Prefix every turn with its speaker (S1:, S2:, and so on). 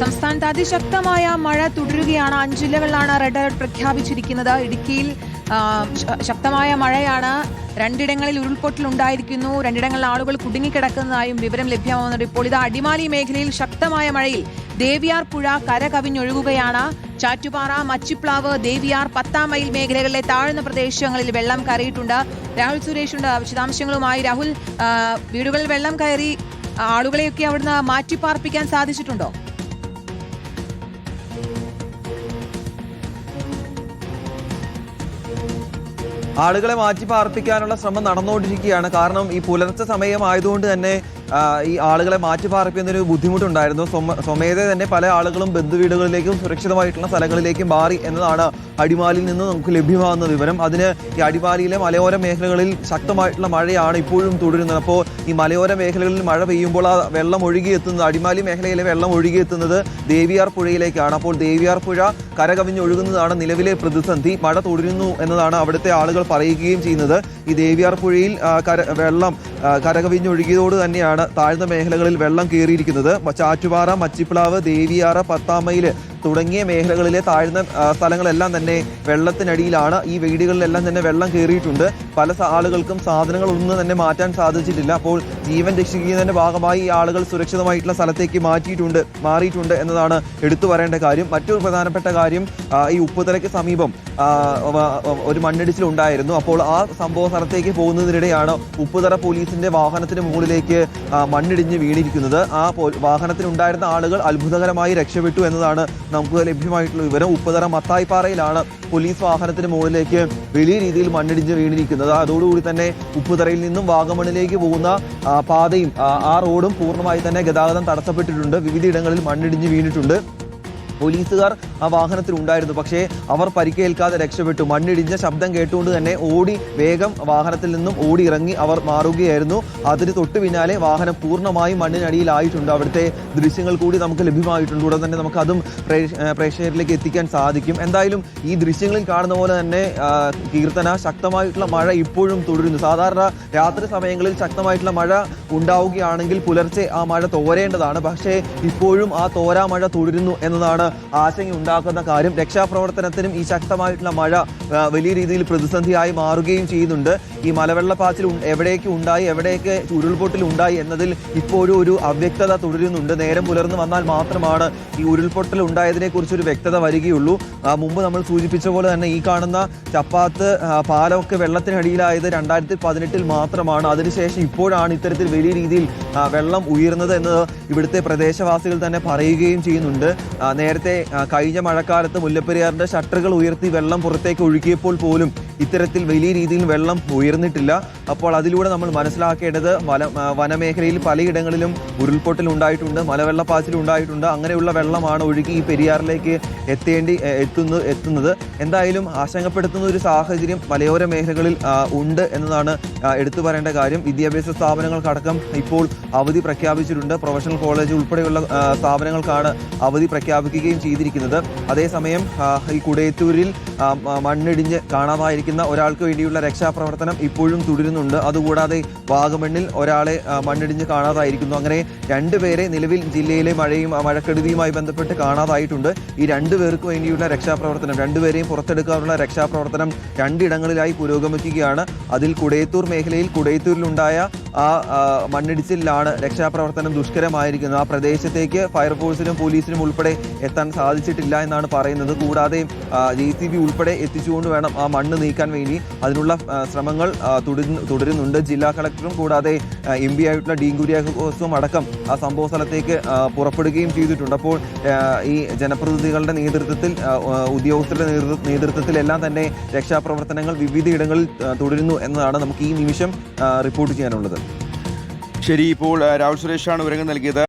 S1: സംസ്ഥാനത്ത് അതിശക്തമായ മഴ തുടരുകയാണ്. 5 ജില്ലകളിലാണ് റെഡ് അലർട്ട് പ്രഖ്യാപിച്ചിരിക്കുന്നത്. ഇടുക്കിയിൽ ശക്തമായ മഴയാണ്. 2 ഇടങ്ങളിൽ ഉരുൾപൊട്ടലുണ്ടായിരിക്കുന്നു. 2 ഇടങ്ങളിൽ ആളുകൾ കുടുങ്ങിക്കിടക്കുന്നതായും വിവരം ലഭ്യമാവുന്നുണ്ട്. ഇപ്പോൾ ഇത് അടിമാലി മേഖലയിൽ ശക്തമായ മഴയിൽ ദേവിയാർ പുഴ കരകവിഞ്ഞൊഴുകുകയാണ്. ചാറ്റുപാറ, മച്ചിപ്ലാവ്, ദേവിയാർ, 10-ാം മൈൽ മേഖലകളിലെ താഴ്ന്ന പ്രദേശങ്ങളിൽ വെള്ളം കയറിയിട്ടുണ്ട്. രാഹുൽ സുരേഷുണ്ട് വിശദാംശങ്ങളുമായി. രാഹുൽ, വീടുകളിൽ വെള്ളം കയറി ആളുകളെയൊക്കെ അവിടുന്ന് മാറ്റിപ്പാർപ്പിക്കാൻ സാധിച്ചിട്ടുണ്ടോ?
S2: ആളുകളെ മാറ്റി പാർപ്പിക്കാനുള്ള ശ്രമം നടന്നുകൊണ്ടിരിക്കുകയാണ്. കാരണം ഈ പുലർച്ചെ സമയമായതുകൊണ്ട് തന്നെ ഈ ആളുകളെ മാറ്റി പാർപ്പിക്കുന്നതിന് ബുദ്ധിമുട്ടുണ്ടായിരുന്നു. സ്വമേധയെ തന്നെ പല ആളുകളും ബന്ധുവീടുകളിലേക്കും സുരക്ഷിതമായിട്ടുള്ള സ്ഥലങ്ങളിലേക്കും മാറി എന്നതാണ് അടിമാലിയിൽ നിന്ന് നമുക്ക് ലഭ്യമാകുന്ന വിവരം. അതിന് ഈ അടിമാലിയിലെ മലയോര മേഖലകളിൽ ശക്തമായിട്ടുള്ള മഴയാണ് ഇപ്പോഴും തുടരുന്നത്. അപ്പോൾ ഈ മലയോര മേഖലകളിൽ മഴ പെയ്യുമ്പോൾ ആ വെള്ളം ഒഴുകിയെത്തുന്നത്, അടിമാലി മേഖലയിലെ വെള്ളം ഒഴുകിയെത്തുന്നത് ദേവിയാർ പുഴയിലേക്കാണ്. അപ്പോൾ ദേവിയാർ പുഴ കരകവിഞ്ഞൊഴുകുന്നതാണ് നിലവിലെ പ്രതിസന്ധി. മഴ തുടരുന്നു എന്നതാണ് അവിടുത്തെ ആളുകൾ പറയുകയും ചെയ്യുന്നത്. ഈ ദേവിയാർ പുഴയിൽ വെള്ളം കരകവിഞ്ഞൊഴുകിയതോട് തന്നെയാണ് താഴ്ന്ന മേഖലകളിൽ വെള്ളം കയറിയിരിക്കുന്നത്. ചാറ്റുപാറ, മച്ചിപ്ലാവ്, ദേവിയാർ, 10-ാം മൈൽ തുടങ്ങിയ മേഖലകളിലെ താഴ്ന്ന സ്ഥലങ്ങളെല്ലാം തന്നെ വെള്ളത്തിനടിയിലാണ്. ഈ വീടുകളിലെല്ലാം തന്നെ വെള്ളം കയറിയിട്ടുണ്ട്. പല ആളുകൾക്കും സാധനങ്ങളൊന്നും തന്നെ മാറ്റാൻ സാധിച്ചിട്ടില്ല. അപ്പോൾ ജീവൻ രക്ഷിക്കുന്നതിന്റെ ഭാഗമായി ഈ ആളുകൾ സുരക്ഷിതമായിട്ടുള്ള സ്ഥലത്തേക്ക് മാറിയിട്ടുണ്ട് എന്നതാണ് എടുത്തു പറയേണ്ട കാര്യം. മറ്റൊരു പ്രധാനപ്പെട്ട കാര്യം, ഈ ഉപ്പുതറയ്ക്ക് സമീപം ഒരു മണ്ണിടിച്ചിൽ ഉണ്ടായിരുന്നു. അപ്പോൾ ആ സംഭവ സ്ഥലത്തേക്ക് പോകുന്നതിനിടെയാണ് ഉപ്പുതറ പോലീസിന്റെ വാഹനത്തിന് മുകളിലേക്ക് മണ്ണിടിഞ്ഞ് വീണിരിക്കുന്നത്. ആ വാഹനത്തിലുണ്ടായിരുന്ന ആളുകൾ അത്ഭുതകരമായി രക്ഷപ്പെട്ടു എന്നതാണ് നമുക്ക് ലഭ്യമായിട്ടുള്ള വിവരം. ഉപ്പുതറ മത്തായിപ്പാറയിലാണ് പോലീസ് വാഹനത്തിന് മുകളിലേക്ക് വലിയ രീതിയിൽ മണ്ണിടിഞ്ഞ് വീണിരിക്കുന്നത്. അതോടുകൂടി തന്നെ ഉപ്പുതറയിൽ നിന്നും വാഗമണിലേക്ക് പോകുന്ന പാതയും ആ റോഡും പൂർണ്ണമായി തന്നെ ഗതാഗതം തടസ്സപ്പെട്ടിട്ടുണ്ട്. വിവിധയിടങ്ങളിൽ മണ്ണിടിഞ്ഞ് വീണിട്ടുണ്ട്. പോലീസുകാർ ആ വാഹനത്തിൽ ഉണ്ടായിരുന്നു, പക്ഷേ അവർ പരിക്കേൽക്കാതെ രക്ഷപ്പെട്ടു. മണ്ണിടിഞ്ഞ ശബ്ദം കേട്ടുകൊണ്ട് തന്നെ വേഗം വാഹനത്തിൽ നിന്നും ഓടി ഇറങ്ങി അവർ മാറുകയായിരുന്നു. അതിന് തൊട്ടു പിന്നാലെ വാഹനം പൂർണ്ണമായും മണ്ണിനടിയിലായിട്ടുണ്ട്. അവിടുത്തെ ദൃശ്യങ്ങൾ കൂടി നമുക്ക് ലഭ്യമായിട്ടുണ്ട്. ഉടൻ തന്നെ നമുക്ക് അതും പ്രേക്ഷകരിലേക്ക് എത്തിക്കാൻ സാധിക്കും. എന്തായാലും ഈ ദൃശ്യങ്ങളിൽ കാണുന്ന പോലെ തന്നെ കീർത്തന, ശക്തമായിട്ടുള്ള മഴ ഇപ്പോഴും തുടരുന്നു. സാധാരണ രാത്രി സമയങ്ങളിൽ ശക്തമായിട്ടുള്ള മഴ ഉണ്ടാവുകയാണെങ്കിൽ പുലർച്ചെ ആ മഴ തോരേണ്ടതാണ്. പക്ഷേ ഇപ്പോഴും ആ തോരാ മഴ തുടരുന്നു എന്നതാണ് ആശങ്കയുണ്ടാക്കുന്ന കാര്യം. രക്ഷാപ്രവർത്തനത്തിനും ഈ ശക്തമായിട്ടുള്ള മഴ വലിയ രീതിയിൽ പ്രതിസന്ധിയായി മാറുകയും ചെയ്യുന്നുണ്ട്. ഈ മലവെള്ളപ്പാച്ചിൽ എവിടേക്ക് ഉണ്ടായി, എവിടേക്ക് ഉരുൾപൊട്ടൽ ഉണ്ടായി എന്നതിൽ ഇപ്പോഴും ഒരു അവ്യക്തത തുടരുന്നുണ്ട്. നേരം പുലർന്നു വന്നാൽ മാത്രമാണ് ഈ ഉരുൾപൊട്ടൽ ഉണ്ടായതിനെ കുറിച്ചൊരു വ്യക്തത വരികയുള്ളൂ. മുമ്പ് നമ്മൾ സൂചിപ്പിച്ച പോലെ തന്നെ ഈ കാണുന്ന ചപ്പാത്ത് പാലമൊക്കെ വെള്ളത്തിനടിയിലായത് 2018 മാത്രമാണ്. അതിനുശേഷം ഇപ്പോഴാണ് ഇത്തരത്തിൽ വലിയ രീതിയിൽ വെള്ളം ഉയർന്നത് എന്ന് ഇവിടുത്തെ പ്രദേശവാസികൾ തന്നെ പറയുകയും ചെയ്യുന്നുണ്ട്. നേരത്തെ കഴിഞ്ഞ മഴക്കാലത്ത് മുല്ലപ്പെരിയാറിന്റെ ഷട്ടറുകൾ ഉയർത്തി വെള്ളം പുറത്തേക്ക് ഒഴുകിയപ്പോൾ പോലും ഇത്തരത്തിൽ വലിയ രീതിയിൽ വെള്ളം ഉയർന്നിട്ടില്ല. അപ്പോൾ അതിലൂടെ നമ്മൾ മനസ്സിലാക്കേണ്ടത് വനമേഖലയിൽ പലയിടങ്ങളിലും ഉരുൾപൊട്ടൽ ഉണ്ടായിട്ടുണ്ട്, മലവെള്ളപ്പാച്ചിൽ ഉണ്ടായിട്ടുണ്ട്. അങ്ങനെയുള്ള വെള്ളമാണ് ഒഴുകി ഈ പെരിയാറിലേക്ക് എത്തുന്നത്. എന്തായാലും ആശങ്കപ്പെടുത്തുന്ന ഒരു സാഹചര്യം മലയോര മേഖലകളിൽ ഉണ്ട് എന്നതാണ് എടുത്തു പറയേണ്ട കാര്യം. വിദ്യാഭ്യാസ സ്ഥാപനങ്ങൾക്കടക്കം ഇപ്പോൾ അവധി പ്രഖ്യാപിച്ചിട്ടുണ്ട്. പ്രൊഫഷണൽ കോളേജ് ഉൾപ്പെടെയുള്ള സ്ഥാപനങ്ങൾക്കാണ് അവധി പ്രഖ്യാപിക്കുകയും ചെയ്തിരിക്കുന്നത്. അതേസമയം ഈ കുടയത്തൂരിൽ മണ്ണിടിഞ്ഞ് കാണാതായിരിക്കുന്ന ഒരാൾക്ക് വേണ്ടിയുള്ള രക്ഷാപ്രവർത്തനം ഇപ്പോഴും തുടരുന്നുണ്ട്. അതുകൂടാതെ വാഗമണ്ണിൽ ഒരാളെ മണ്ണിടിഞ്ഞ് കാണാതായിരിക്കുന്നു. അങ്ങനെ 2 പേരെ നിലവിൽ ജില്ലയിലെ മഴക്കെടുതിയുമായി ബന്ധപ്പെട്ട് കാണാതായിട്ടുണ്ട്. ഈ 2 പേർക്ക് വേണ്ടിയുള്ള രക്ഷാപ്രവർത്തനം, 2 പേരെയും പുറത്തെടുക്കാനുള്ള രക്ഷാപ്രവർത്തനം 2 ഇടങ്ങളിലായി പുരോഗമിക്കുകയാണ്. അതിൽ കുടയത്തൂർ മേഖലയിൽ കുടയത്തൂരിലുണ്ടായ ആ മണ്ണിടിച്ചിലാണ് രക്ഷാപ്രവർത്തനം ദുഷ്കരമായിരിക്കുന്നത്. ആ പ്രദേശത്തേക്ക് ഫയർഫോഴ്സിനും പോലീസിനും ഉൾപ്പെടെ എത്താൻ സാധിച്ചിട്ടില്ല എന്നാണ് പറയുന്നത്. കൂടാതെ JCB ഉൾപ്പെടെ എത്തിച്ചുകൊണ്ട് വേണം ആ മണ്ണ് നീക്കാൻ വേണ്ടി. അതിനുള്ള ശ്രമങ്ങൾ തുടരുന്നുണ്ട്. ജില്ലാ കളക്ടറും കൂടാതെ MP ആയിട്ടുള്ള ഡീൻ കുര്യാക്കോസും അടക്കം ആ സംഭവ സ്ഥലത്തേക്ക് പുറപ്പെടുകയും ചെയ്തിട്ടുണ്ട്. അപ്പോൾ ഈ ജനപ്രതിനിധികളുടെ നേതൃത്വത്തിൽ, ഉദ്യോഗസ്ഥരുടെ നേതൃത്വത്തിൽ എല്ലാം തന്നെ രക്ഷാപ്രവർത്തനങ്ങൾ വിവിധയിടങ്ങളിൽ തുടരുന്നു എന്നതാണ് നമുക്ക് ഈ നിമിഷം റിപ്പോർട്ട് ചെയ്യാനുള്ളത്.
S3: ശരി, ഇപ്പോൾ രാഹുൽ സുരേഷാണ് വിവരങ്ങൾ നൽകിയത്.